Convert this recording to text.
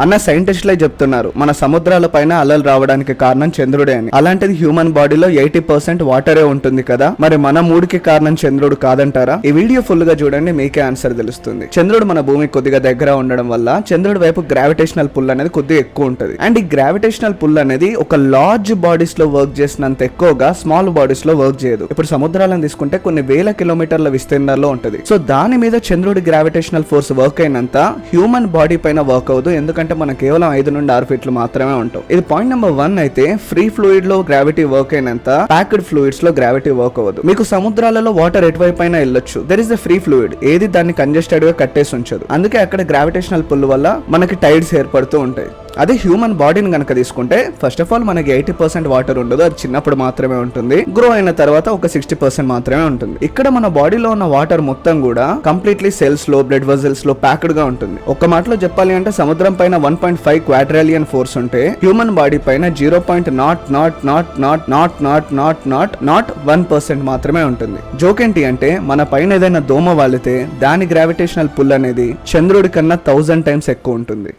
అన్న సైంటిస్టులే చెప్తున్నారు మన సముద్రాల పైన అలలు రావడానికి కారణం చంద్రుడే అని. అలాంటిది హ్యూమన్ బాడీలో 80% వాటరే ఉంటుంది కదా, మరి మన మూడికి కారణం చంద్రుడు కాదంటారా? ఈ వీడియో ఫుల్ గా చూడండి, మీకే ఆన్సర్ తెలుస్తుంది. చంద్రుడు మన భూమికి కొద్దిగా దగ్గర ఉండడం వల్ల చంద్రుడి వైపు గ్రావిటేషనల్ పుల్ అనేది కొద్దిగా ఎక్కువ ఉంటుంది. అండ్ ఈ గ్రావిటేషనల్ పుల్ అనేది ఒక లార్జ్ బాడీస్ లో వర్క్ చేసినంత ఎక్కువగా స్మాల్ బాడీస్ లో వర్క్ చేయదు. ఇప్పుడు సముద్రాలను తీసుకుంటే కొన్ని వేల కిలోమీటర్ల విస్తీర్ణంలో ఉంటుంది. సో దాని మీద చంద్రుడి గ్రావిటేషనల్ ఫోర్స్ వర్క్ అయినంత హ్యూమన్ బాడీ పైన వర్క్ అవ్వదు, ఎందుకంటే మనం కేవలం 5 నుండి 6 ఫీట్లు మాత్రమే ఉంటాం. ఇది పాయింట్ నెంబర్ 1 అయితే ఫ్రీ ఫ్లూయిడ్ లో గ్రావిటీ వర్క్ అయినంత ప్యాక్డ్ ఫ్లూయిడ్స్ లో గ్రావిటీ వర్క్ అవ్వదు. మీకు సముద్రాలలో వాటర్ ఎటువైపు అయినా వెళ్ళొచ్చు, there is the free fluid, ఏది దాన్ని కంజెస్టెడ్ గా కట్టేసి ఉంచదు. అందుకే అక్కడ గ్రావిటేషనల్ పుల్ వల్ల మనకి టైడ్స్ ఏర్పడుతూ ఉంటాయి. అదే హ్యూమన్ బాడీని కనుక తీసుకుంటే ఫస్ట్ ఆఫ్ ఆల్ మనకి 80% వాటర్ ఉండదు, అది చిన్నప్పుడు మాత్రమే ఉంటుంది. గ్రో అయిన తర్వాత ఒక 60% మాత్రమే ఉంటుంది. ఇక్కడ మన బాడీలో ఉన్న వాటర్ మొత్తం కూడా కంప్లీట్లీ సెల్స్ లో, బ్లడ్ వెజల్స్ లో ప్యాక్డ్ గా ఉంటుంది. ఒక్క మాటలో చెప్పాలి అంటే సముద్రం పైన 1.5 క్వాడ్రిలియన్ ఫోర్స్ ఉంటే హ్యూమన్ బాడీ పైన 0.000000001% మాత్రమే ఉంటుంది. జోక్ ఏంటి అంటే మన పైన ఏదైనా దోమ వాలితే దాని గ్రావిటేషనల్ పుల్ అనేది చంద్రుడి కన్నా 1000 టైమ్స్ ఎక్కువ ఉంటుంది.